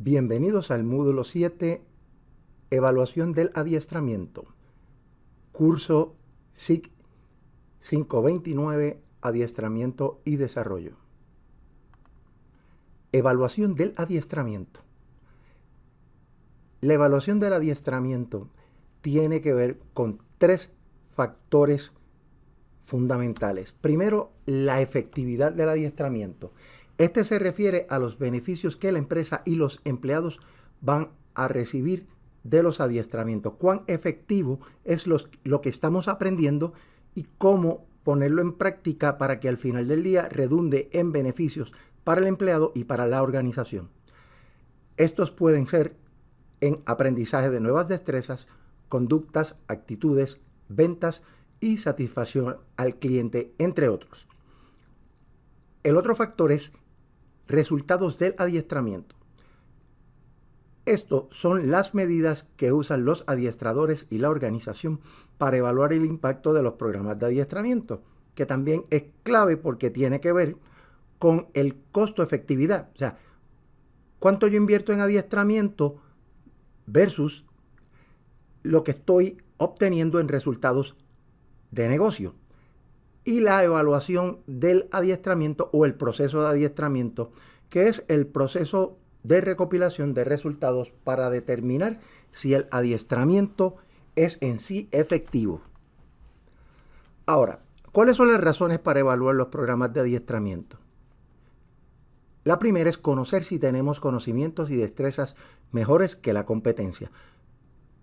Bienvenidos al módulo 7, Evaluación del Adiestramiento, curso SIC 529, Adiestramiento y Desarrollo. Evaluación del adiestramiento. La evaluación del adiestramiento tiene que ver con tres factores fundamentales. Primero, la efectividad del adiestramiento. Este se refiere a los beneficios que la empresa y los empleados van a recibir de los adiestramientos. Cuán efectivo es lo que estamos aprendiendo y cómo ponerlo en práctica para que al final del día redunde en beneficios para el empleado y para la organización. Estos pueden ser en aprendizaje de nuevas destrezas, conductas, actitudes, ventas y satisfacción al cliente, entre otros. El otro factor es resultados del adiestramiento. Estos son las medidas que usan los adiestradores y la organización para evaluar el impacto de los programas de adiestramiento, que también es clave porque tiene que ver con el costo-efectividad. O sea, cuánto yo invierto en adiestramiento versus lo que estoy obteniendo en resultados de negocio. Y la evaluación del adiestramiento o el proceso de adiestramiento, que es el proceso de recopilación de resultados para determinar si el adiestramiento es en sí efectivo. Ahora, ¿cuáles son las razones para evaluar los programas de adiestramiento? La primera es conocer si tenemos conocimientos y destrezas mejores que la competencia.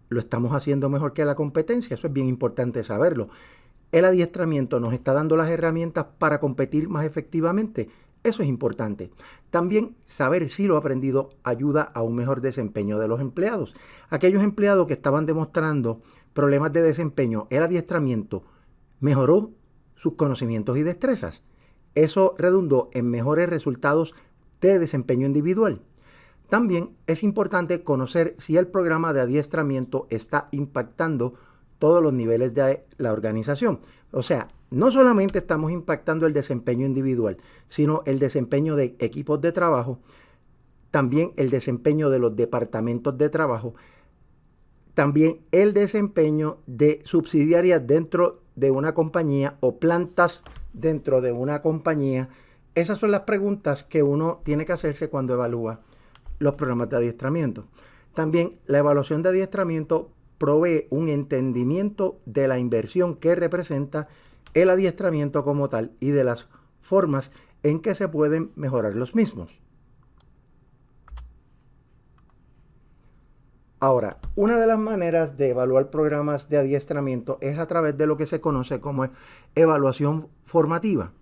¿Lo estamos haciendo mejor que la competencia? Eso es bien importante saberlo. ¿El adiestramiento nos está dando las herramientas para competir más efectivamente? Eso es importante. También saber si lo aprendido ayuda a un mejor desempeño de los empleados. Aquellos empleados que estaban demostrando problemas de desempeño, el adiestramiento mejoró sus conocimientos y destrezas. Eso redundó en mejores resultados de desempeño individual. También es importante conocer si el programa de adiestramiento está impactando todos los niveles de la organización. O sea, no solamente estamos impactando el desempeño individual, sino el desempeño de equipos de trabajo, también el desempeño de los departamentos de trabajo, también el desempeño de subsidiarias dentro de una compañía o plantas dentro de una compañía. Esas son las preguntas que uno tiene que hacerse cuando evalúa los programas de adiestramiento. También la evaluación de adiestramiento provee un entendimiento de la inversión que representa el adiestramiento como tal y de las formas en que se pueden mejorar los mismos. Ahora, una de las maneras de evaluar programas de adiestramiento es a través de lo que se conoce como evaluación formativa.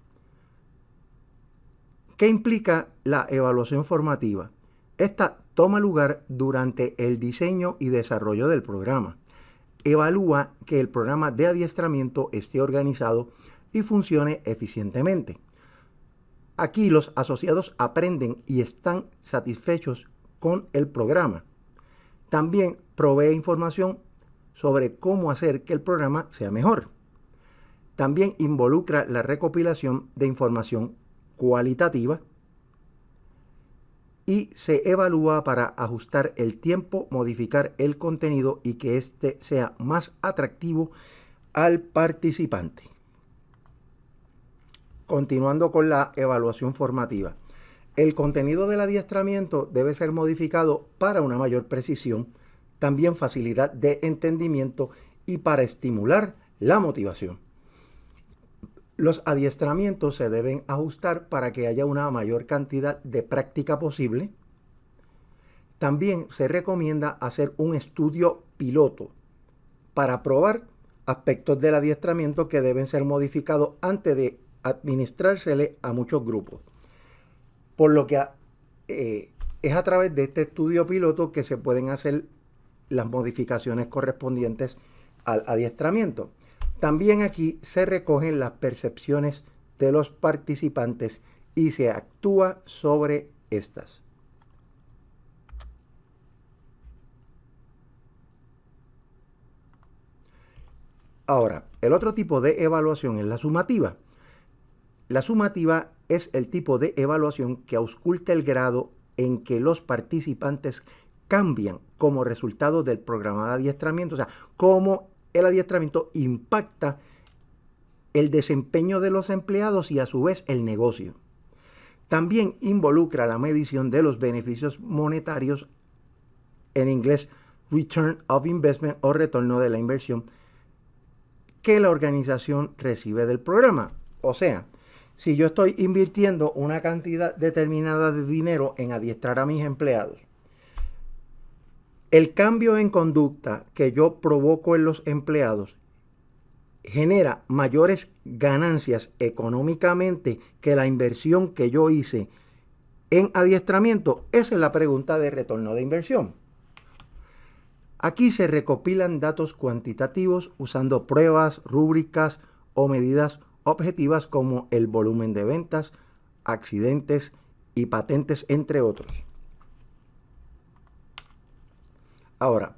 ¿Qué implica la evaluación formativa? Esta toma lugar durante el diseño y desarrollo del programa. Evalúa que el programa de adiestramiento esté organizado y funcione eficientemente. Aquí los asociados aprenden y están satisfechos con el programa. También provee información sobre cómo hacer que el programa sea mejor. También involucra la recopilación de información cualitativa y se evalúa para ajustar el tiempo, modificar el contenido y que éste sea más atractivo al participante. Continuando con la evaluación formativa. El contenido del adiestramiento debe ser modificado para una mayor precisión, también facilidad de entendimiento y para estimular la motivación. Los adiestramientos se deben ajustar para que haya una mayor cantidad de práctica posible. También se recomienda hacer un estudio piloto para probar aspectos del adiestramiento que deben ser modificados antes de administrársele a muchos grupos. Por lo que es a través de este estudio piloto que se pueden hacer las modificaciones correspondientes al adiestramiento. También aquí se recogen las percepciones de los participantes y se actúa sobre estas. Ahora, el otro tipo de evaluación es la sumativa. La sumativa es el tipo de evaluación que ausculta el grado en que los participantes cambian como resultado del programa de adiestramiento, o sea, cómo el adiestramiento impacta el desempeño de los empleados y a su vez el negocio. También involucra la medición de los beneficios monetarios, en inglés Return of Investment o retorno de la inversión, que la organización recibe del programa. O sea, si yo estoy invirtiendo una cantidad determinada de dinero en adiestrar a mis empleados, el cambio en conducta que yo provoco en los empleados genera mayores ganancias económicamente que la inversión que yo hice en adiestramiento. Esa es la pregunta de retorno de inversión. Aquí se recopilan datos cuantitativos usando pruebas, rúbricas o medidas objetivas como el volumen de ventas, accidentes y patentes, entre otros. Ahora,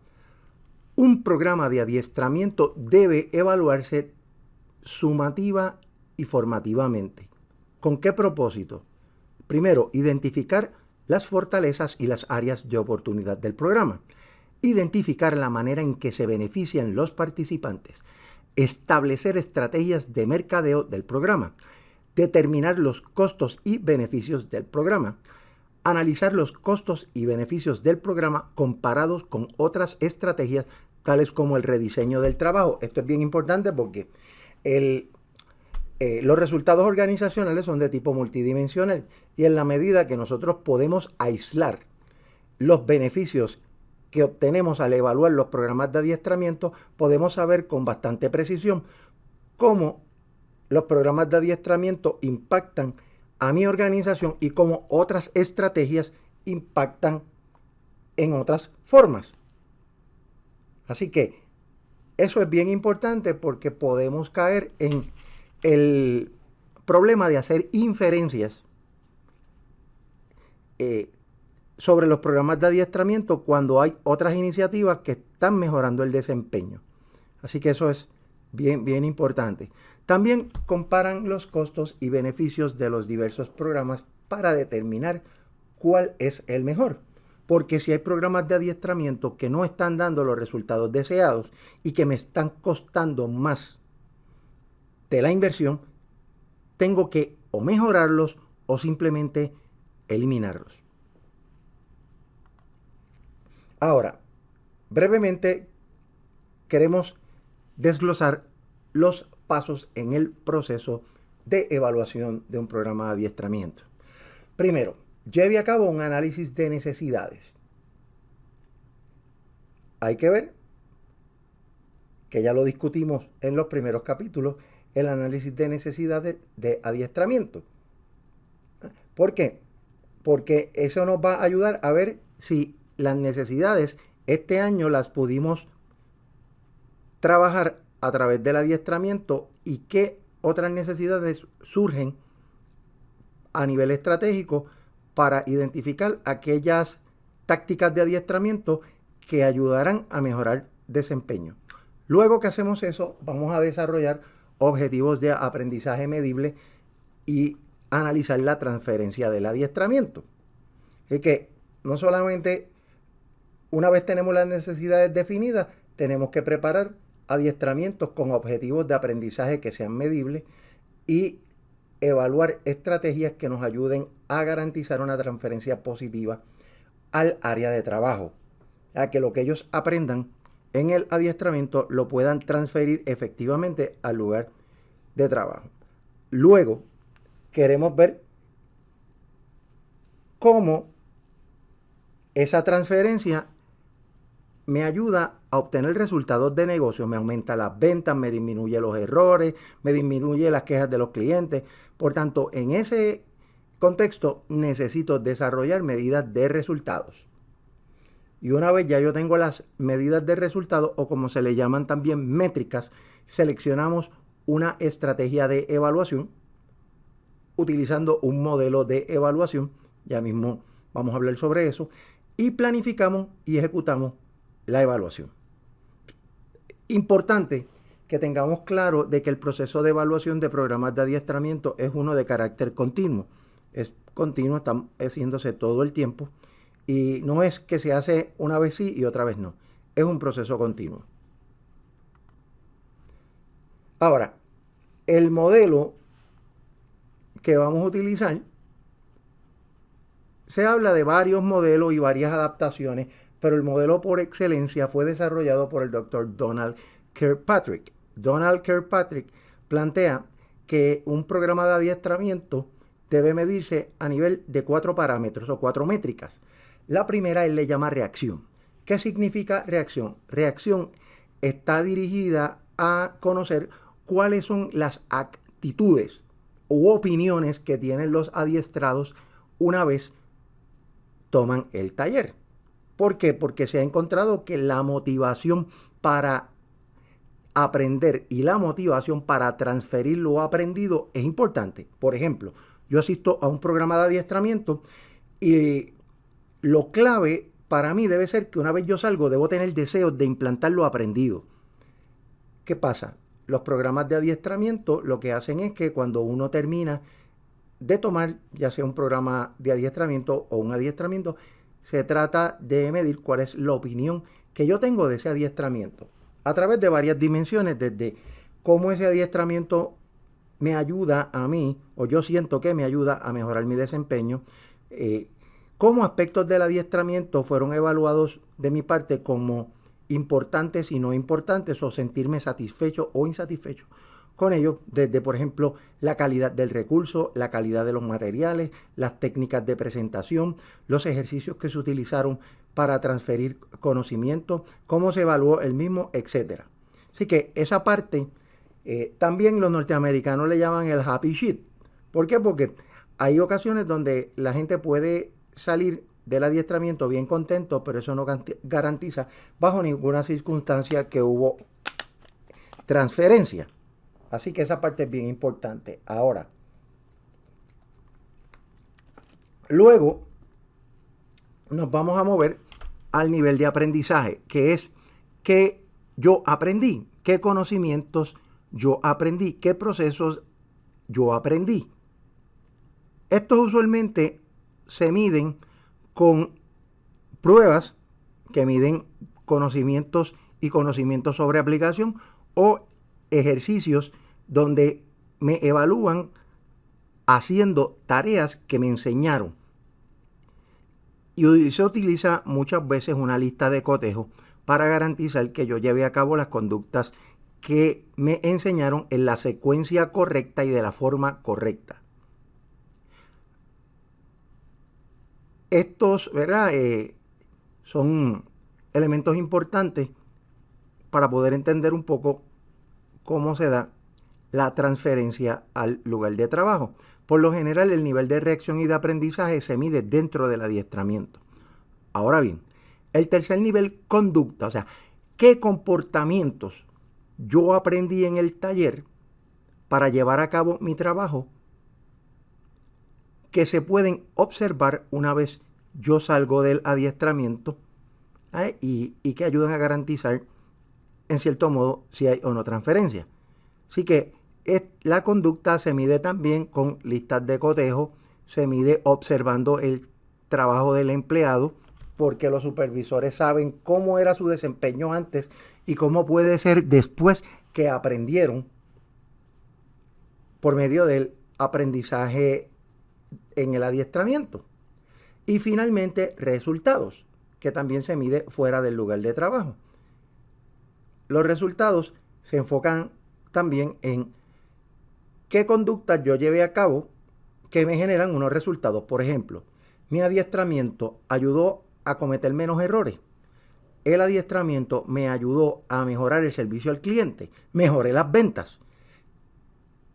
un programa de adiestramiento debe evaluarse sumativa y formativamente. ¿Con qué propósito? Primero, identificar las fortalezas y las áreas de oportunidad del programa. Identificar la manera en que se benefician los participantes. Establecer estrategias de mercadeo del programa. Determinar los costos y beneficios del programa. Analizar los costos y beneficios del programa comparados con otras estrategias tales como el rediseño del trabajo. Esto es bien importante porque los resultados organizacionales son de tipo multidimensional y en la medida que nosotros podemos aislar los beneficios que obtenemos al evaluar los programas de adiestramiento, podemos saber con bastante precisión cómo los programas de adiestramiento impactan a mi organización y cómo otras estrategias impactan en otras formas. Así que eso es bien importante porque podemos caer en el problema de hacer inferencias sobre los programas de adiestramiento cuando hay otras iniciativas que están mejorando el desempeño. Así que eso es bien importante. También comparan los costos y beneficios de los diversos programas para determinar cuál es el mejor. Porque si hay programas de adiestramiento que no están dando los resultados deseados y que me están costando más de la inversión, tengo que o mejorarlos o simplemente eliminarlos. Ahora, brevemente queremos desglosar los pasos en el proceso de evaluación de un programa de adiestramiento. Primero, lleve a cabo un análisis de necesidades. Hay que ver, que ya lo discutimos en los primeros capítulos, el análisis de necesidades de adiestramiento. ¿Por qué? Porque eso nos va a ayudar a ver si las necesidades este año las pudimos trabajar a través del adiestramiento y qué otras necesidades surgen a nivel estratégico para identificar aquellas tácticas de adiestramiento que ayudarán a mejorar desempeño. Luego que hacemos eso, vamos a desarrollar objetivos de aprendizaje medible y analizar la transferencia del adiestramiento. Es que no solamente una vez tenemos las necesidades definidas, tenemos que preparar adiestramientos con objetivos de aprendizaje que sean medibles y evaluar estrategias que nos ayuden a garantizar una transferencia positiva al área de trabajo, a que lo que ellos aprendan en el adiestramiento lo puedan transferir efectivamente al lugar de trabajo. Luego, queremos ver cómo esa transferencia me ayuda a obtener resultados de negocio, me aumenta las ventas, me disminuye los errores, me disminuye las quejas de los clientes. Por tanto, en ese contexto necesito desarrollar medidas de resultados. Y una vez ya yo tengo las medidas de resultados, o como se le llaman también métricas, seleccionamos una estrategia de evaluación utilizando un modelo de evaluación. Ya mismo vamos a hablar sobre eso. Y planificamos y ejecutamos la evaluación. Importante que tengamos claro de que el proceso de evaluación de programas de adiestramiento es uno de carácter continuo. Es continuo, está haciéndose todo el tiempo y no es que se hace una vez sí y otra vez no, es un proceso continuo. Ahora, el modelo que vamos a utilizar, se habla de varios modelos y varias adaptaciones, pero el modelo por excelencia fue desarrollado por el Dr. Donald Kirkpatrick. Donald Kirkpatrick plantea que un programa de adiestramiento debe medirse a nivel de 4 parámetros o 4 métricas. La primera él le llama reacción. ¿Qué significa reacción? Reacción está dirigida a conocer cuáles son las actitudes u opiniones que tienen los adiestrados una vez toman el taller. ¿Por qué? Porque se ha encontrado que la motivación para aprender y la motivación para transferir lo aprendido es importante. Por ejemplo, yo asisto a un programa de adiestramiento y lo clave para mí debe ser que una vez yo salgo debo tener deseos de implantar lo aprendido. ¿Qué pasa? Los programas de adiestramiento lo que hacen es que cuando uno termina de tomar, ya sea un programa de adiestramiento o un adiestramiento, se trata de medir cuál es la opinión que yo tengo de ese adiestramiento a través de varias dimensiones, desde cómo ese adiestramiento me ayuda a mí, o yo siento que me ayuda a mejorar mi desempeño, cómo aspectos del adiestramiento fueron evaluados de mi parte como importantes y no importantes, o sentirme satisfecho o insatisfecho con ello, desde por ejemplo la calidad del recurso, la calidad de los materiales, las técnicas de presentación, los ejercicios que se utilizaron para transferir conocimiento, cómo se evaluó el mismo, etc. Así que esa parte también los norteamericanos le llaman el happy sheet. ¿Por qué? Porque hay ocasiones donde la gente puede salir del adiestramiento bien contento, pero eso no garantiza bajo ninguna circunstancia que hubo transferencia. Así que esa parte es bien importante. Ahora, luego nos vamos a mover al nivel de aprendizaje, que es qué yo aprendí, qué conocimientos yo aprendí, qué procesos yo aprendí. Estos usualmente se miden con pruebas que miden conocimientos y conocimientos sobre aplicación, o ejercicios donde me evalúan haciendo tareas que me enseñaron. Y se utiliza muchas veces una lista de cotejo para garantizar que yo lleve a cabo las conductas que me enseñaron en la secuencia correcta y de la forma correcta. Estos, ¿verdad? Son elementos importantes para poder entender un poco cómo se da la transferencia al lugar de trabajo. Por lo general, el nivel de reacción y de aprendizaje se mide dentro del adiestramiento. Ahora bien, el tercer nivel, conducta, o sea, ¿qué comportamientos yo aprendí en el taller para llevar a cabo mi trabajo que se pueden observar una vez yo salgo del adiestramiento y que ayudan a garantizar, en cierto modo, si hay o no transferencia? Así que la conducta se mide también con listas de cotejo, se mide observando el trabajo del empleado, porque los supervisores saben cómo era su desempeño antes y cómo puede ser después que aprendieron por medio del aprendizaje en el adiestramiento. Y finalmente, resultados, que también se mide fuera del lugar de trabajo. Los resultados se enfocan también en qué conductas yo llevé a cabo que me generan unos resultados. Por ejemplo, mi adiestramiento ayudó a cometer menos errores. El adiestramiento me ayudó a mejorar el servicio al cliente. Mejoré las ventas.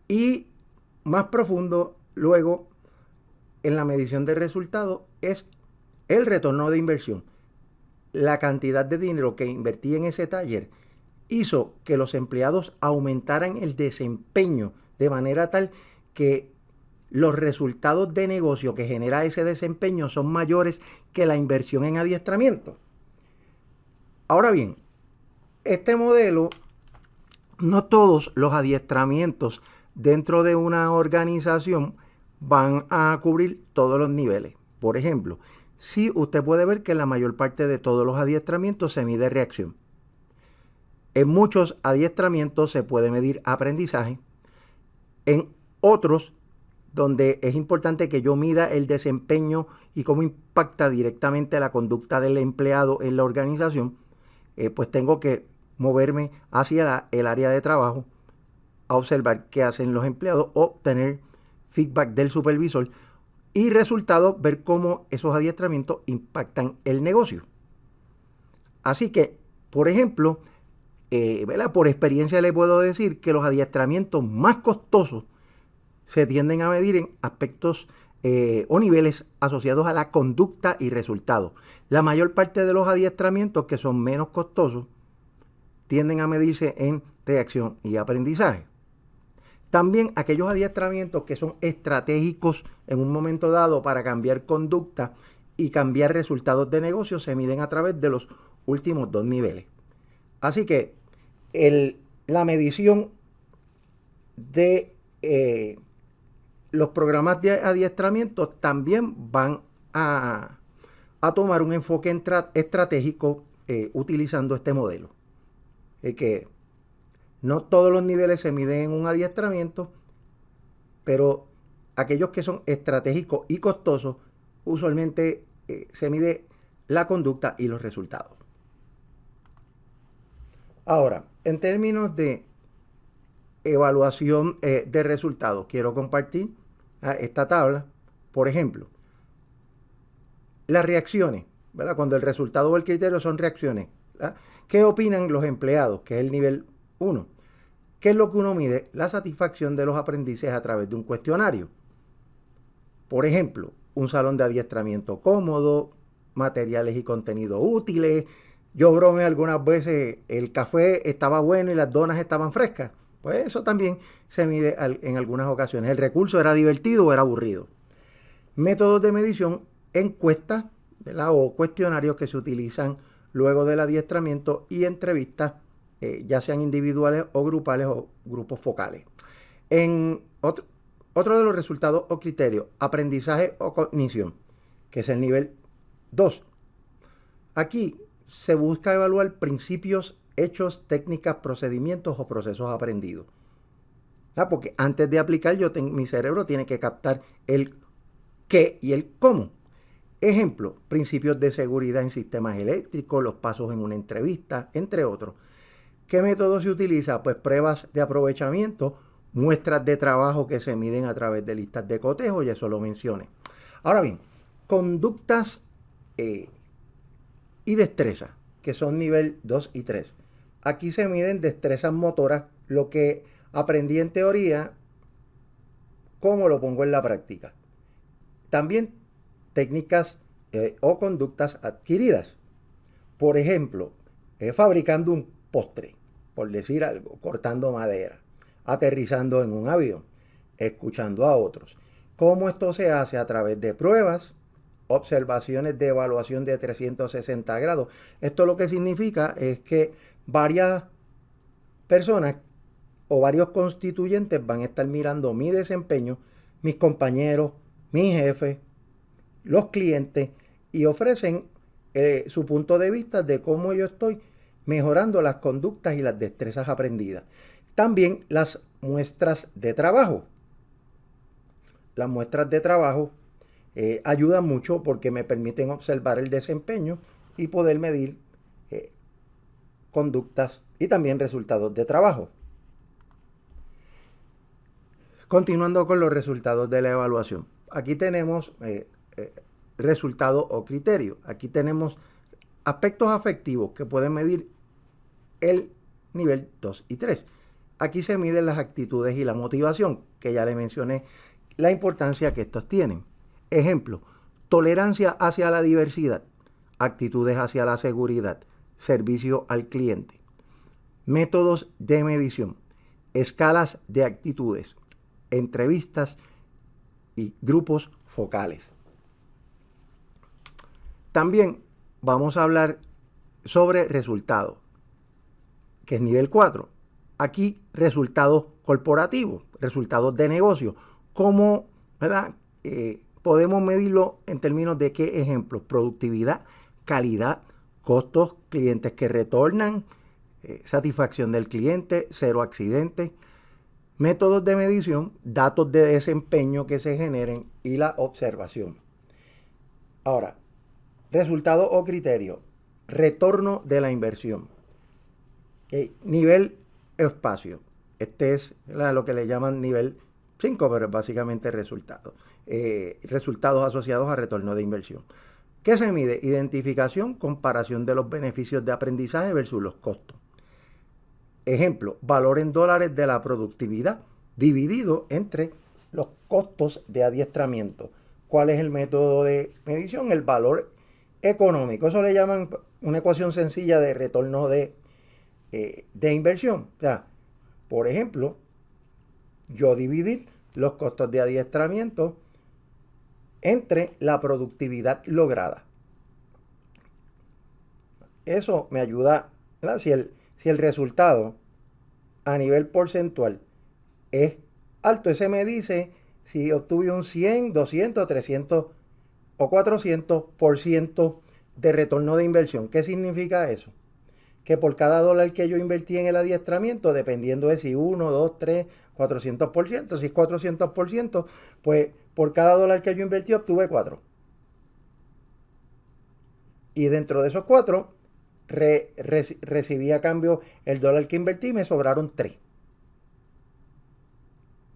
Y más profundo, luego, en la medición de resultados, es el retorno de inversión. La cantidad de dinero que invertí en ese taller hizo que los empleados aumentaran el desempeño de manera tal que los resultados de negocio que genera ese desempeño son mayores que la inversión en adiestramiento. Ahora bien, este modelo, no todos los adiestramientos dentro de una organización van a cubrir todos los niveles. Por ejemplo, si usted puede ver que en la mayor parte de todos los adiestramientos se mide reacción. En muchos adiestramientos se puede medir aprendizaje. En otros, donde es importante que yo mida el desempeño y cómo impacta directamente la conducta del empleado en la organización, pues tengo que moverme hacia el área de trabajo, a observar qué hacen los empleados, obtener feedback del supervisor y resultados, ver cómo esos adiestramientos impactan el negocio. Así que, por ejemplo, por experiencia le puedo decir que los adiestramientos más costosos se tienden a medir en aspectos o niveles asociados a la conducta y resultados. La mayor parte de los adiestramientos que son menos costosos tienden a medirse en reacción y aprendizaje. También aquellos adiestramientos que son estratégicos en un momento dado para cambiar conducta y cambiar resultados de negocio se miden a través de los últimos dos niveles. Así que la medición de los programas de adiestramiento también van a tomar un enfoque estratégico utilizando este modelo. Que no todos los niveles se miden en un adiestramiento, pero aquellos que son estratégicos y costosos, usualmente se mide la conducta y los resultados. Ahora, en términos de evaluación de resultados, quiero compartir esta tabla. Por ejemplo, las reacciones, ¿verdad? Cuando el resultado o el criterio son reacciones, ¿verdad? ¿Qué opinan los empleados? Que es el nivel 1. ¿Qué es lo que uno mide? La satisfacción de los aprendices a través de un cuestionario. Por ejemplo, un salón de adiestramiento cómodo, materiales y contenidos útiles. Yo bromeé algunas veces, el café estaba bueno y las donas estaban frescas. Pues eso también se mide en algunas ocasiones. El recurso era divertido o era aburrido. Métodos de medición, encuestas, ¿verdad? O cuestionarios que se utilizan luego del adiestramiento y entrevistas, ya sean individuales o grupales o grupos focales. En otro de los resultados o criterios, aprendizaje o cognición, que es el nivel 2. Aquí se busca evaluar principios, hechos, técnicas, procedimientos o procesos aprendidos. Porque antes de aplicar, mi cerebro tiene que captar el qué y el cómo. Ejemplo, principios de seguridad en sistemas eléctricos, los pasos en una entrevista, entre otros. ¿Qué método se utiliza? Pues pruebas de aprovechamiento, muestras de trabajo que se miden a través de listas de cotejo, y eso lo mencioné. Ahora bien, conductas y destrezas, que son nivel 2 y 3. Aquí se miden destrezas motoras, lo que aprendí en teoría, cómo lo pongo en la práctica. También técnicas o conductas adquiridas. Por ejemplo, fabricando un postre, por decir algo, cortando madera, aterrizando en un avión, escuchando a otros. ¿Cómo esto se hace? A través de pruebas, observaciones de evaluación de 360 grados. Esto lo que significa es que varias personas o varios constituyentes van a estar mirando mi desempeño, mis compañeros, mi jefe, los clientes, y ofrecen su punto de vista de cómo yo estoy mejorando las conductas y las destrezas aprendidas. También las muestras de trabajo. Las muestras de trabajo ayudan mucho porque me permiten observar el desempeño y poder medir conductas y también resultados de trabajo. Continuando con los resultados de la evaluación. Aquí tenemos resultados o criterios. Aquí tenemos aspectos afectivos que pueden medir el nivel 2 y 3. Aquí se miden las actitudes y la motivación, que ya le mencioné la importancia que estos tienen. Ejemplo, tolerancia hacia la diversidad, actitudes hacia la seguridad, servicio al cliente. Métodos de medición, escalas de actitudes, entrevistas y grupos focales. También vamos a hablar sobre resultados, que es nivel 4. Aquí resultados corporativos, resultados de negocio, cómo ¿verdad? Podemos medirlo en términos de qué ejemplos: productividad, calidad, costos, clientes que retornan, satisfacción del cliente, cero accidentes, métodos de medición, datos de desempeño que se generen y la observación. Ahora, resultado o criterio, retorno de la inversión. Nivel espacio. Este es lo que le llaman nivel 5, pero es básicamente resultados. Resultados asociados a retorno de inversión. ¿Qué se mide? Identificación, comparación de los beneficios de aprendizaje versus los costos. Ejemplo, valor en dólares de la productividad dividido entre los costos de adiestramiento. ¿Cuál es el método de medición? El valor económico. Eso le llaman una ecuación sencilla de retorno de inversión. O sea, por ejemplo, yo dividir los costos de adiestramiento entre la productividad lograda. Eso me ayuda, ¿verdad? Si el resultado a nivel porcentual es alto, ese me dice si obtuve un 100, 200, 300 o 400% de retorno de inversión. ¿Qué significa eso? Que por cada dólar que yo invertí en el adiestramiento, dependiendo de si 1, 2, 3, 400%, si es 400%, pues por cada dólar que yo invertí obtuve 4. Y dentro de esos 4, recibí a cambio el dólar que invertí y me sobraron 3.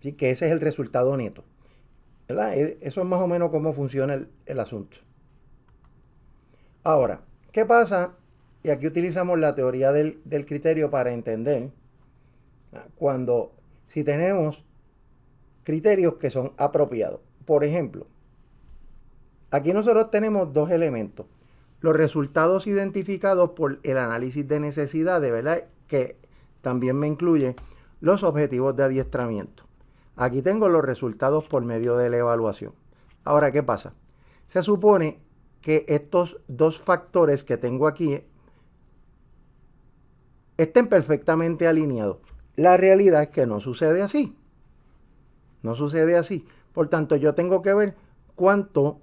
Así que ese es el resultado neto, ¿verdad? Eso es más o menos cómo funciona el asunto. Ahora, ¿qué pasa? Y aquí utilizamos la teoría del criterio para entender si tenemos criterios que son apropiados. Por ejemplo, aquí nosotros tenemos dos elementos. Los resultados identificados por el análisis de necesidades, ¿verdad? Que también me incluye los objetivos de adiestramiento. Aquí tengo los resultados por medio de la evaluación. Ahora, ¿qué pasa? Se supone que estos dos factores que tengo aquí estén perfectamente alineados. La realidad es que no sucede así. No sucede así. Por tanto, yo tengo que ver cuánto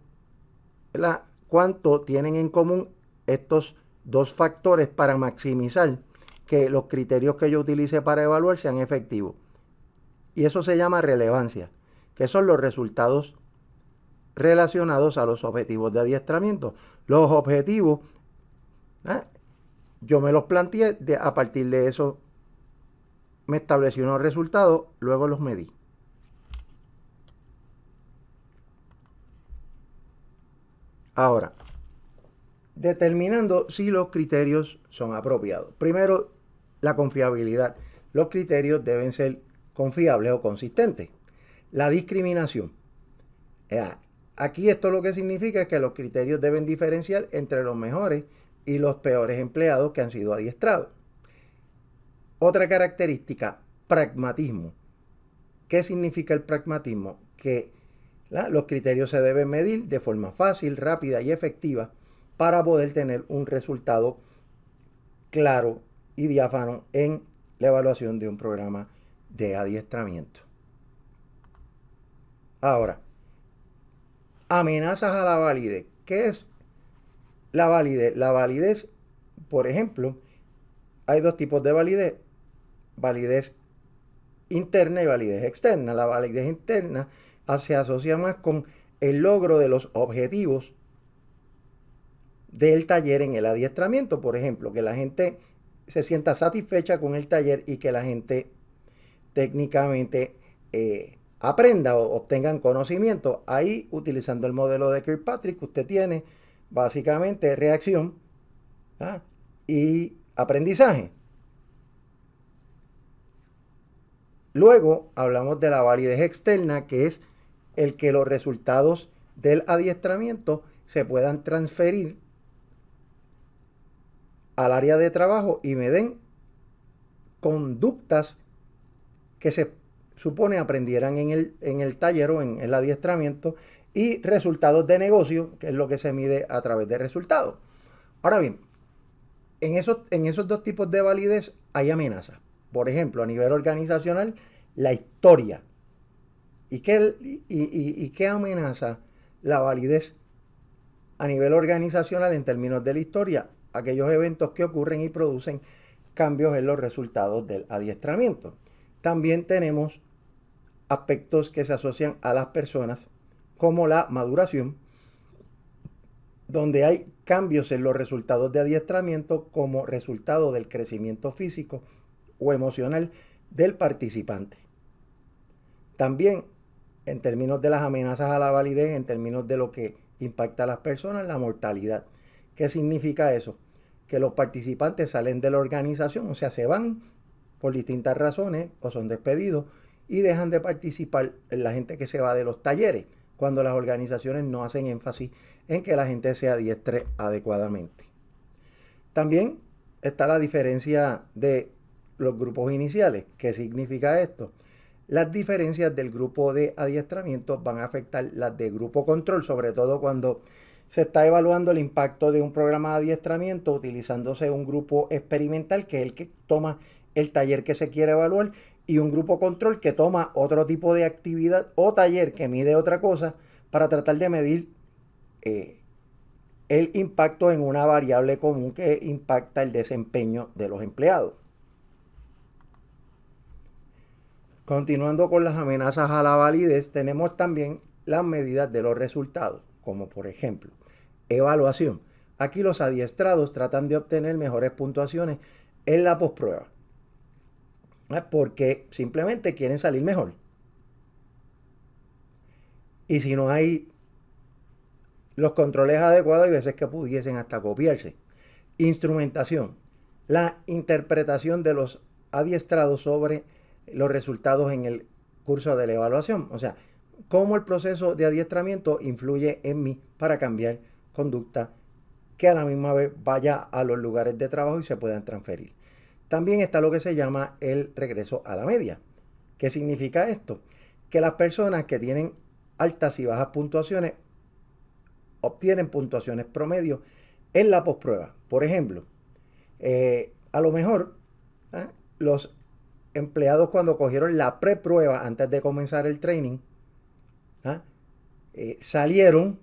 tienen en común estos dos factores para maximizar que los criterios que yo utilice para evaluar sean efectivos. Y eso se llama relevancia, que son los resultados relacionados a los objetivos de adiestramiento. Los objetivos, yo me los planteé, a partir de eso me establecí unos resultados, luego los medí. Ahora, determinando si los criterios son apropiados. Primero, la confiabilidad. Los criterios deben ser confiables o consistentes. La discriminación. Aquí esto lo que significa es que los criterios deben diferenciar entre los mejores y los peores empleados que han sido adiestrados. Otra característica, pragmatismo. ¿Qué significa el pragmatismo? Que los criterios se deben medir de forma fácil, rápida y efectiva para poder tener un resultado claro y diáfano en la evaluación de un programa de adiestramiento. Ahora, amenazas a la validez. ¿Qué es la validez? La validez, por ejemplo, hay dos tipos de validez. Validez interna y validez externa. La validez interna se asocia más con el logro de los objetivos del taller en el adiestramiento. Por ejemplo, que la gente se sienta satisfecha con el taller y que la gente técnicamente aprenda o obtengan conocimiento. Ahí, utilizando el modelo de Kirkpatrick, usted tiene básicamente reacción y aprendizaje. Luego hablamos de la validez externa, que es el que los resultados del adiestramiento se puedan transferir al área de trabajo y me den conductas que se supone aprendieran en el taller o en el adiestramiento, y resultados de negocio, que es lo que se mide a través de resultados. Ahora bien, en esos dos tipos de validez hay amenazas. Por ejemplo, a nivel organizacional, la historia ¿Y qué amenaza la validez a nivel organizacional en términos de la historia? Aquellos eventos que ocurren y producen cambios en los resultados del adiestramiento. También tenemos aspectos que se asocian a las personas, como la maduración, donde hay cambios en los resultados de adiestramiento como resultado del crecimiento físico o emocional del participante. También, en términos de las amenazas a la validez, en términos de lo que impacta a las personas, la mortalidad. ¿Qué significa eso? Que los participantes salen de la organización, o sea, se van por distintas razones o son despedidos y dejan de participar en la gente que se va de los talleres, cuando las organizaciones no hacen énfasis en que la gente se adiestre adecuadamente. También está la diferencia de los grupos iniciales. ¿Qué significa esto? Las diferencias del grupo de adiestramiento van a afectar las de grupo control, sobre todo cuando se está evaluando el impacto de un programa de adiestramiento utilizándose un grupo experimental, que es el que toma el taller que se quiere evaluar, y un grupo control que toma otro tipo de actividad o taller que mide otra cosa para tratar de medir el impacto en una variable común que impacta el desempeño de los empleados. Continuando con las amenazas a la validez, tenemos también las medidas de los resultados, como por ejemplo, evaluación. Aquí los adiestrados tratan de obtener mejores puntuaciones en la posprueba, porque simplemente quieren salir mejor. Y si no hay los controles adecuados, hay veces que pudiesen hasta copiarse. Instrumentación. La interpretación de los adiestrados sobre los resultados en el curso de la evaluación. O sea, cómo el proceso de adiestramiento influye en mí para cambiar conducta que a la misma vez vaya a los lugares de trabajo y se puedan transferir. También está lo que se llama el regreso a la media. ¿Qué significa esto? Que las personas que tienen altas y bajas puntuaciones obtienen puntuaciones promedio en la posprueba. Por ejemplo, a lo mejor los empleados, cuando cogieron la preprueba antes de comenzar el training, salieron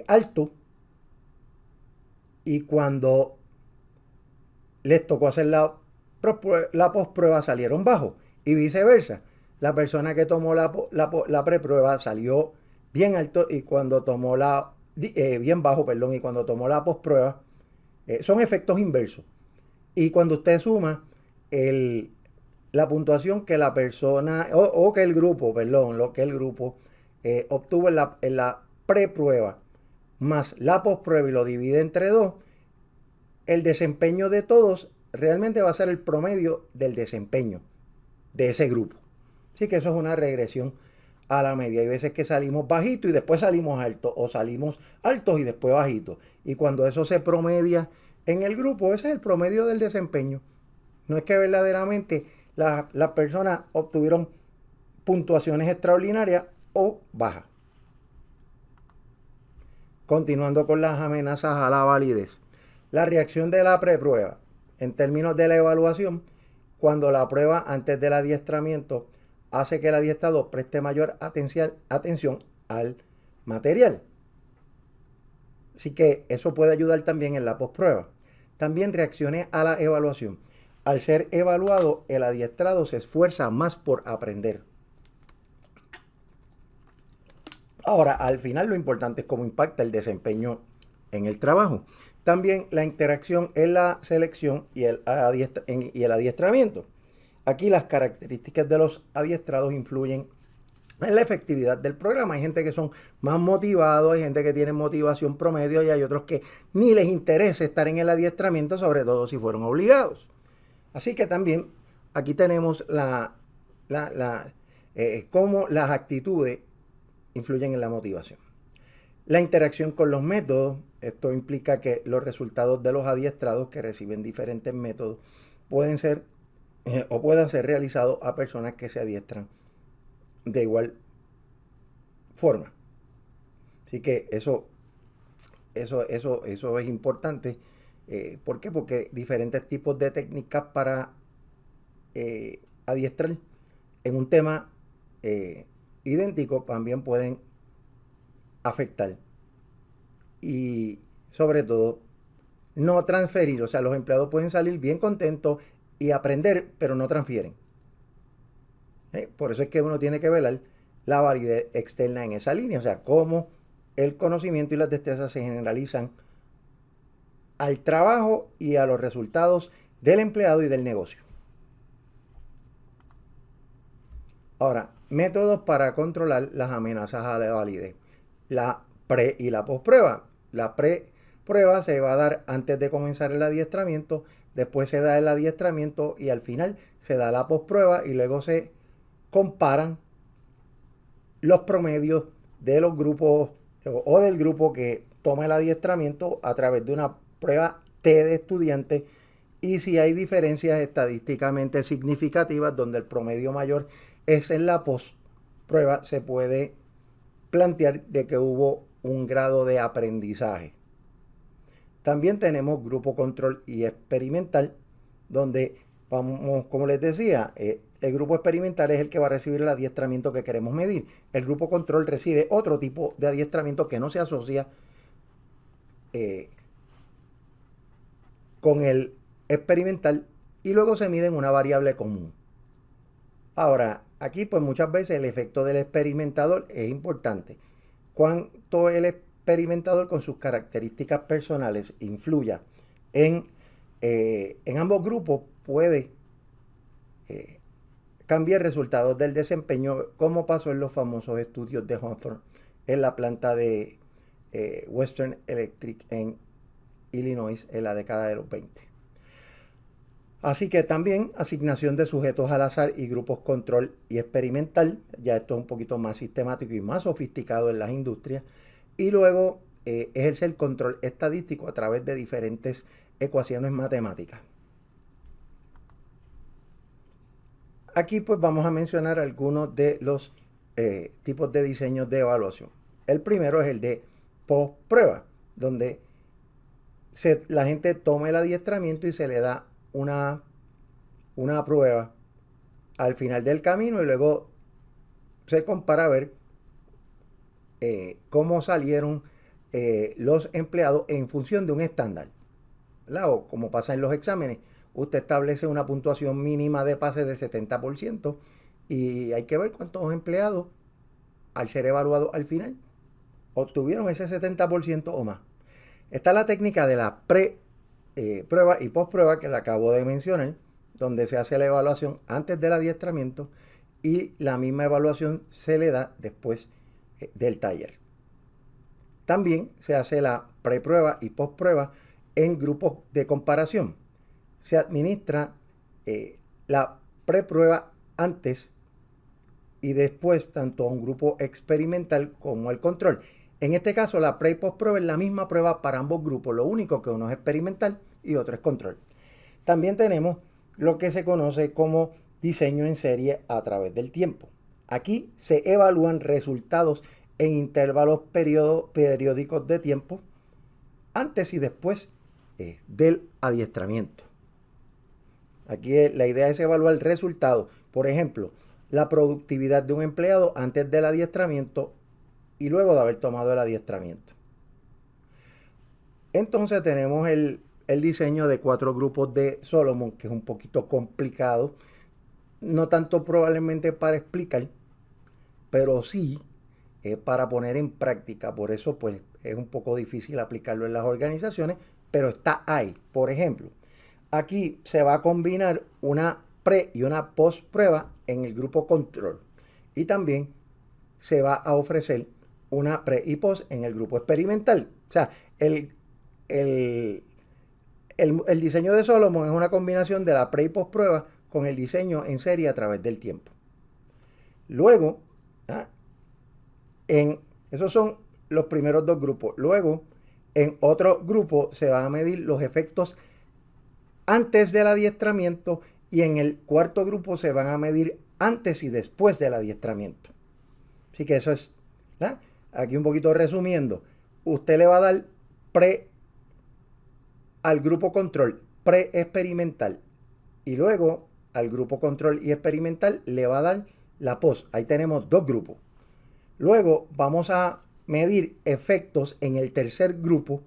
alto, y cuando les tocó hacer la posprueba salieron bajo, y viceversa. La persona que tomó la preprueba salió bien alto, y cuando tomó bien bajo, perdón, y cuando tomó la posprueba, son efectos inversos. Y cuando usted suma la puntuación que la persona, o que el grupo, perdón, lo que el grupo obtuvo en la preprueba, más la posprueba, y lo divide entre dos, el desempeño de todos realmente va a ser el promedio del desempeño de ese grupo. Así que eso es una regresión a la media. Hay veces que salimos bajitos y después salimos altos, o salimos altos y después bajitos. Y cuando eso se promedia en el grupo, ese es el promedio del desempeño. No es que verdaderamente las personas obtuvieron puntuaciones extraordinarias o bajas. Continuando con las amenazas a la validez. La reacción de la preprueba, en términos de la evaluación, cuando la prueba antes del adiestramiento hace que el adiestrado preste mayor atención al material. Así que eso puede ayudar también en la posprueba. También reacciones a la evaluación. Al ser evaluado, el adiestrado se esfuerza más por aprender. Ahora, al final lo importante es cómo impacta el desempeño en el trabajo. También la interacción en la selección y el adiestramiento. Aquí las características de los adiestrados influyen en la efectividad del programa. Hay gente que son más motivados, hay gente que tiene motivación promedio, y hay otros que ni les interesa estar en el adiestramiento, sobre todo si fueron obligados. Así que también aquí tenemos cómo las actitudes influyen en la motivación. La interacción con los métodos. Esto implica que los resultados de los adiestrados, que reciben diferentes métodos, pueden ser realizados a personas que se adiestran de igual forma. Así que eso es importante. ¿Por qué? Porque diferentes tipos de técnicas para adiestrar en un tema idéntico también pueden afectar. Y sobre todo, no transferir. O sea, los empleados pueden salir bien contentos y aprender, pero no transfieren. Por eso es que uno tiene que velar la validez externa en esa línea. O sea, cómo el conocimiento y las destrezas se generalizan al trabajo y a los resultados del empleado y del negocio. Ahora, métodos para controlar las amenazas a la validez. La pre y la posprueba. La pre-prueba se va a dar antes de comenzar el adiestramiento, después se da el adiestramiento y al final se da la posprueba y luego se comparan los promedios de los grupos o del grupo que toma el adiestramiento a través de una prueba T de estudiantes, y si hay diferencias estadísticamente significativas donde el promedio mayor es en la posprueba, se puede plantear de que hubo un grado de aprendizaje. También tenemos grupo control y experimental, donde vamos, como les decía, el grupo experimental es el que va a recibir el adiestramiento que queremos medir. El grupo control recibe otro tipo de adiestramiento que no se asocia con el experimental y luego se mide en una variable común. Ahora, aquí pues muchas veces el efecto del experimentador es importante. Cuánto el experimentador con sus características personales influya en ambos grupos puede cambiar resultados del desempeño, como pasó en los famosos estudios de Hawthorne en la planta de Western Electric en Illinois en la década de los 20. Así que también asignación de sujetos al azar y grupos control y experimental, ya esto es un poquito más sistemático y más sofisticado en las industrias, y luego ejerce el control estadístico a través de diferentes ecuaciones matemáticas. Aquí pues vamos a mencionar algunos de los tipos de diseños de evaluación. El primero es el de post-prueba, donde la gente toma el adiestramiento y se le da una prueba al final del camino y luego se compara a ver cómo salieron los empleados en función de un estándar, ¿verdad? O como pasa en los exámenes, usted establece una puntuación mínima de pase de 70% y hay que ver cuántos empleados, al ser evaluados al final, obtuvieron ese 70% o más. Está la técnica de la pre-prueba y post-prueba que la acabo de mencionar, donde se hace la evaluación antes del adiestramiento y la misma evaluación se le da después del taller. También se hace la pre-prueba y post-prueba en grupos de comparación. Se administra la pre-prueba antes y después tanto a un grupo experimental como al control. En este caso, la pre y post prueba es la misma prueba para ambos grupos, lo único que uno es experimental y otro es control. También tenemos lo que se conoce como diseño en serie a través del tiempo. Aquí se evalúan resultados en intervalos periódicos de tiempo antes y después del adiestramiento. Aquí la idea es evaluar el resultado. Por ejemplo, la productividad de un empleado antes del adiestramiento y luego de haber tomado el adiestramiento. Entonces tenemos el diseño de 4 grupos de Solomon, que es un poquito complicado, no tanto probablemente para explicar, pero sí para poner en práctica. Por eso pues es un poco difícil aplicarlo en las organizaciones, pero está ahí. Por ejemplo, aquí se va a combinar una pre y una post prueba en el grupo control y también se va a ofrecer una pre y post en el grupo experimental. O sea, el diseño de Solomon es una combinación de la pre y post prueba con el diseño en serie a través del tiempo. Luego, esos son los primeros 2 grupos. Luego, en otro grupo se van a medir los efectos antes del adiestramiento y en el cuarto grupo se van a medir antes y después del adiestramiento. Así que eso es, ¿verdad? Aquí un poquito resumiendo, usted le va a dar pre al grupo control, pre-experimental, y luego al grupo control y experimental le va a dar la post. Ahí tenemos 2 grupos. Luego vamos a medir efectos en el tercer grupo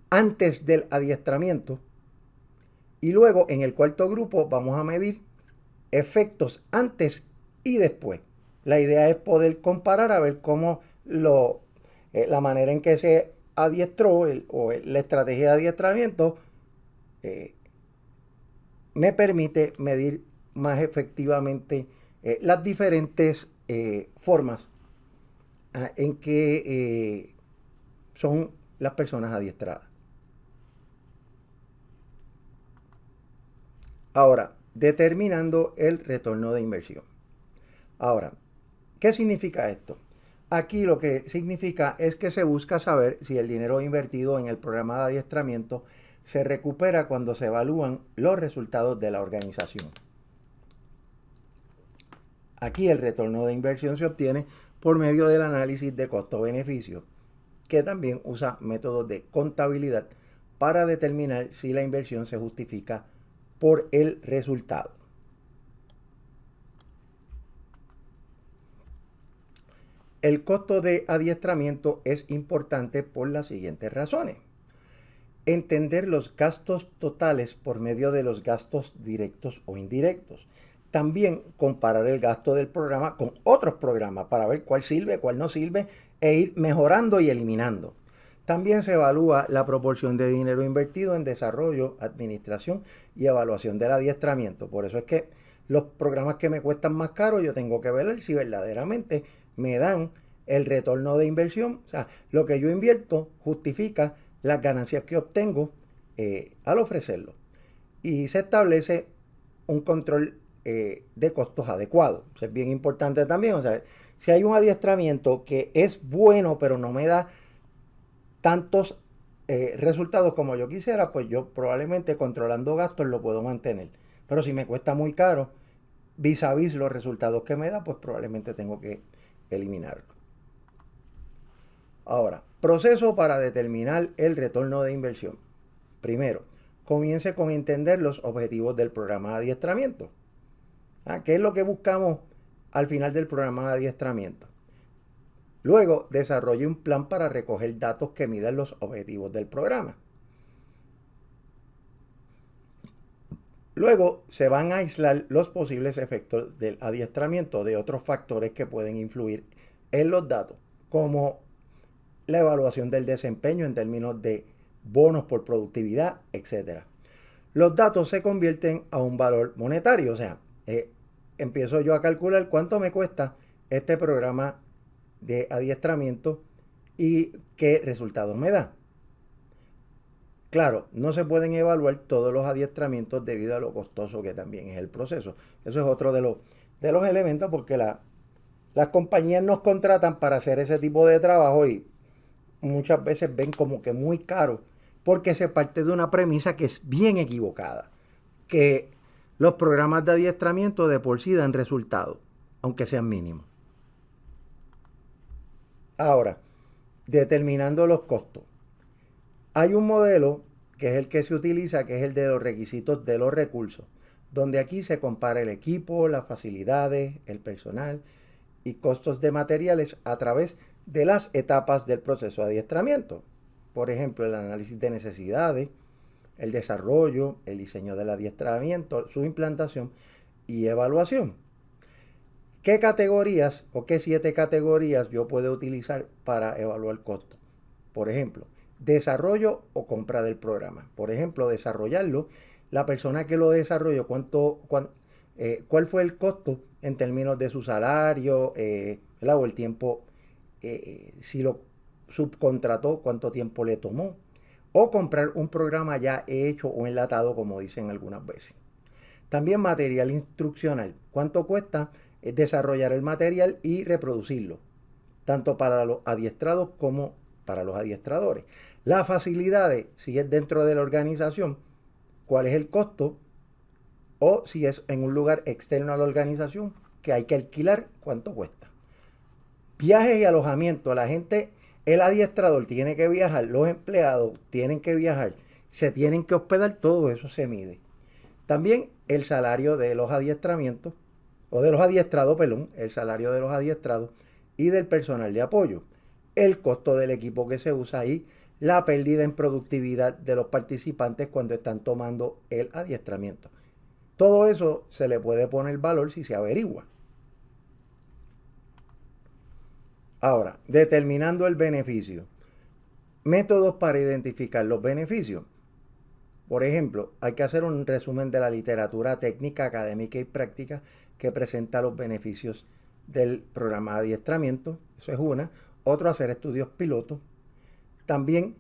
antes del adiestramiento. Y luego en el cuarto grupo vamos a medir efectos antes y después. La idea es poder comparar a ver cómo la manera en que se adiestró la estrategia de adiestramiento me permite medir más efectivamente las diferentes formas en que son las personas adiestradas. Ahora, determinando el retorno de inversión. Ahora, ¿qué significa esto? Aquí lo que significa es que se busca saber si el dinero invertido en el programa de adiestramiento se recupera cuando se evalúan los resultados de la organización. Aquí el retorno de inversión se obtiene por medio del análisis de costo-beneficio, que también usa métodos de contabilidad para determinar si la inversión se justifica por el resultado. El costo de adiestramiento es importante por las siguientes razones. Entender los gastos totales por medio de los gastos directos o indirectos. También comparar el gasto del programa con otros programas para ver cuál sirve, cuál no sirve e ir mejorando y eliminando. También se evalúa la proporción de dinero invertido en desarrollo, administración y evaluación del adiestramiento. Por eso es que los programas que me cuestan más caros, yo tengo que ver si verdaderamente me dan el retorno de inversión. O sea, lo que yo invierto justifica las ganancias que obtengo al ofrecerlo. Y se establece un control de costos adecuado. Eso es bien importante también. O sea, si hay un adiestramiento que es bueno, pero no me da tantos resultados como yo quisiera, pues yo probablemente controlando gastos lo puedo mantener. Pero si me cuesta muy caro, vis a vis los resultados que me da, pues probablemente tengo que eliminarlo. Ahora, proceso para determinar el retorno de inversión. Primero, comience con entender los objetivos del programa de adiestramiento. ¿Qué es lo que buscamos al final del programa de adiestramiento? Luego, desarrolle un plan para recoger datos que midan los objetivos del programa. Luego, se van a aislar los posibles efectos del adiestramiento de otros factores que pueden influir en los datos, como la evaluación del desempeño en términos de bonos por productividad, etc. Los datos se convierten a un valor monetario, o sea, empiezo yo a calcular cuánto me cuesta este programa de adiestramiento y qué resultados me da. Claro, no se pueden evaluar todos los adiestramientos debido a lo costoso que también es el proceso. Eso es otro de los elementos, porque las compañías nos contratan para hacer ese tipo de trabajo y muchas veces ven como que muy caro, porque se parte de una premisa que es bien equivocada, que los programas de adiestramiento de por sí dan resultados, aunque sean mínimos. Ahora, determinando los costos. Hay un modelo que es el que se utiliza, que es el de los requisitos de los recursos, donde aquí se compara el equipo, las facilidades, el personal y costos de materiales a través de las etapas del proceso de adiestramiento. Por ejemplo, el análisis de necesidades, el desarrollo, el diseño del adiestramiento, su implantación y evaluación. ¿Qué categorías o qué 7 categorías yo puedo utilizar para evaluar costos? Por ejemplo, desarrollo o compra del programa. Por ejemplo, desarrollarlo, la persona que lo desarrolló, cuál fue el costo en términos de su salario, o el tiempo, si lo subcontrató, cuánto tiempo le tomó. O comprar un programa ya hecho o enlatado, como dicen algunas veces. También material instruccional. ¿Cuánto cuesta desarrollar el material y reproducirlo? Tanto para los adiestrados como para los adiestradores. Las facilidades, si es dentro de la organización, cuál es el costo, o si es en un lugar externo a la organización que hay que alquilar, cuánto cuesta. Viajes y alojamiento. La gente, el adiestrador tiene que viajar, los empleados tienen que viajar, se tienen que hospedar, todo eso se mide. También el salario de los adiestramientos, o de los adiestrados, perdón, el salario de los adiestrados y del personal de apoyo, el costo del equipo que se usa y la pérdida en productividad de los participantes cuando están tomando el adiestramiento. Todo eso se le puede poner valor si se averigua. Ahora, determinando el beneficio. Métodos para identificar los beneficios. Por ejemplo, hay que hacer un resumen de la literatura técnica, académica y práctica que presenta los beneficios del programa de adiestramiento. Eso es una. Otro, hacer estudios pilotos. También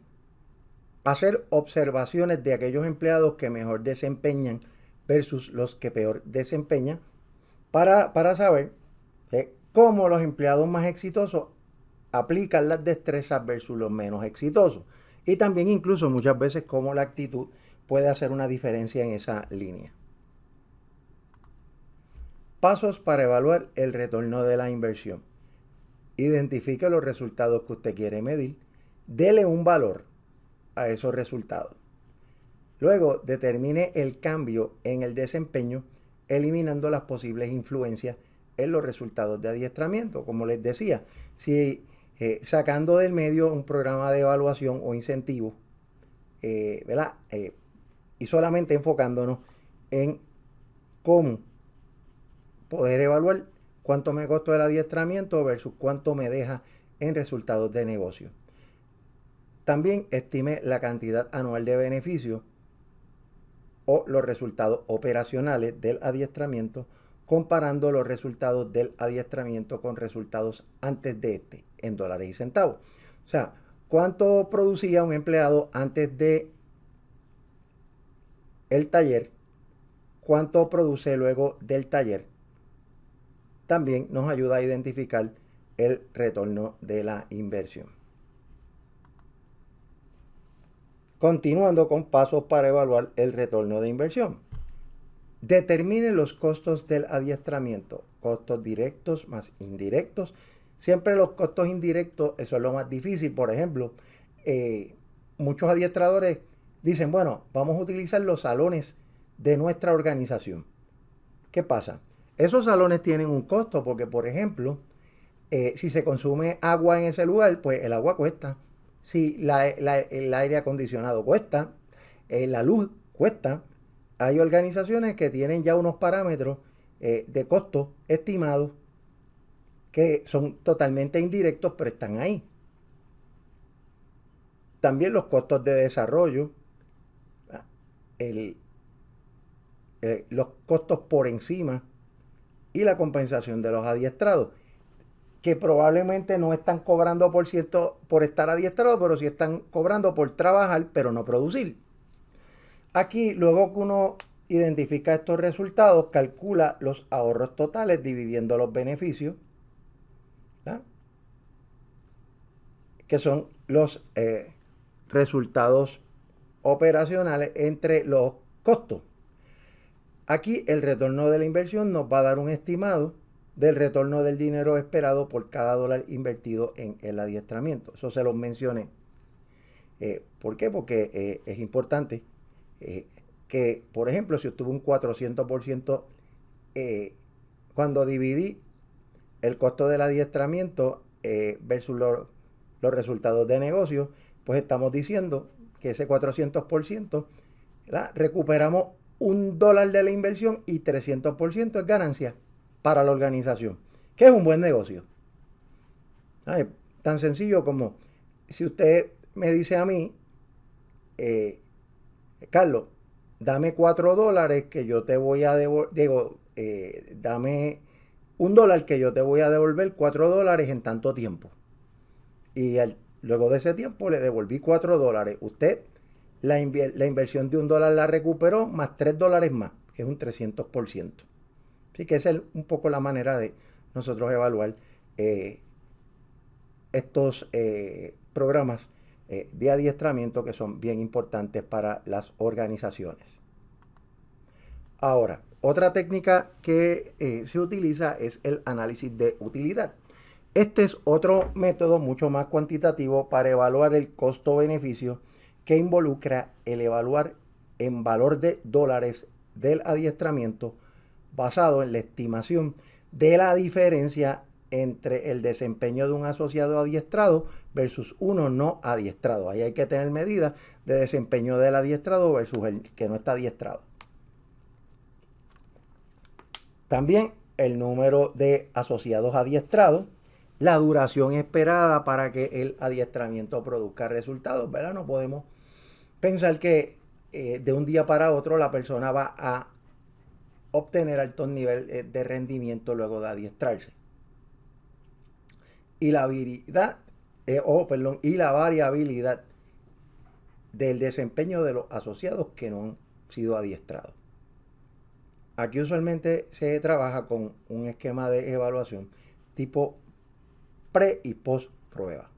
hacer observaciones de aquellos empleados que mejor desempeñan versus los que peor desempeñan para saber cómo los empleados más exitosos aplican las destrezas versus los menos exitosos. Y también incluso muchas veces cómo la actitud puede hacer una diferencia en esa línea. Pasos para evaluar el retorno de la inversión. Identifique los resultados que usted quiere medir. Dele un valor a esos resultados. Luego, determine el cambio en el desempeño, eliminando las posibles influencias en los resultados de adiestramiento. Como les decía, si sacando del medio un programa de evaluación o incentivo, ¿verdad? Y solamente enfocándonos en cómo poder evaluar cuánto me costó el adiestramiento versus cuánto me deja en resultados de negocio. También estime la cantidad anual de beneficio o los resultados operacionales del adiestramiento, comparando los resultados del adiestramiento con resultados antes de este en dólares y centavos. O sea, cuánto producía un empleado antes de el taller, cuánto produce luego del taller. También nos ayuda a identificar el retorno de la inversión. Continuando con pasos para evaluar el retorno de inversión. Determine los costos del adiestramiento, costos directos más indirectos. Siempre los costos indirectos, eso es lo más difícil. Por ejemplo, muchos adiestradores dicen, bueno, vamos a utilizar los salones de nuestra organización. ¿Qué pasa? Esos salones tienen un costo porque, por ejemplo, si se consume agua en ese lugar, pues el agua cuesta. Si el aire acondicionado cuesta, la luz cuesta. Hay organizaciones que tienen ya unos parámetros de costo estimados que son totalmente indirectos, pero están ahí. También los costos de desarrollo, los costos por encima y la compensación de los adiestrados, que probablemente no están cobrando por estar adiestrados, pero sí están cobrando por trabajar, pero no producir. Aquí, luego que uno identifica estos resultados, calcula los ahorros totales dividiendo los beneficios, ¿verdad? Que son los resultados operacionales entre los costos. Aquí el retorno de la inversión nos va a dar un estimado del retorno del dinero esperado por cada dólar invertido en el adiestramiento. Eso se los mencioné. ¿Por qué? Porque es importante que, por ejemplo, si obtuve un 400%, cuando dividí el costo del adiestramiento versus los resultados de negocio, pues estamos diciendo que ese 400%, ¿verdad? Recuperamos $1 de la inversión y 300% es ganancia para la organización, que es un buen negocio. ¿Sabes? Tan sencillo como si usted me dice a mí, Carlos, dame $4 que yo te voy a devolver, dame $1 que yo te voy a devolver $4 en tanto tiempo. Y luego de ese tiempo le devolví $4. Usted la inversión de $1 la recuperó más $3 más, que es un 300%. Así que esa es un poco la manera de nosotros evaluar estos programas de adiestramiento que son bien importantes para las organizaciones. Ahora, otra técnica que se utiliza es el análisis de utilidad. Este es otro método mucho más cuantitativo para evaluar el costo-beneficio que involucra el evaluar en valor de dólares del adiestramiento basado en la estimación de la diferencia entre el desempeño de un asociado adiestrado versus uno no adiestrado. Ahí hay que tener medidas de desempeño del adiestrado versus el que no está adiestrado. También el número de asociados adiestrados, la duración esperada para que el adiestramiento produzca resultados, ¿verdad? No podemos pensar que de un día para otro la persona va a obtener altos niveles de rendimiento luego de adiestrarse. Y la habilidad, y la variabilidad del desempeño de los asociados que no han sido adiestrados. Aquí usualmente se trabaja con un esquema de evaluación tipo pre y post prueba.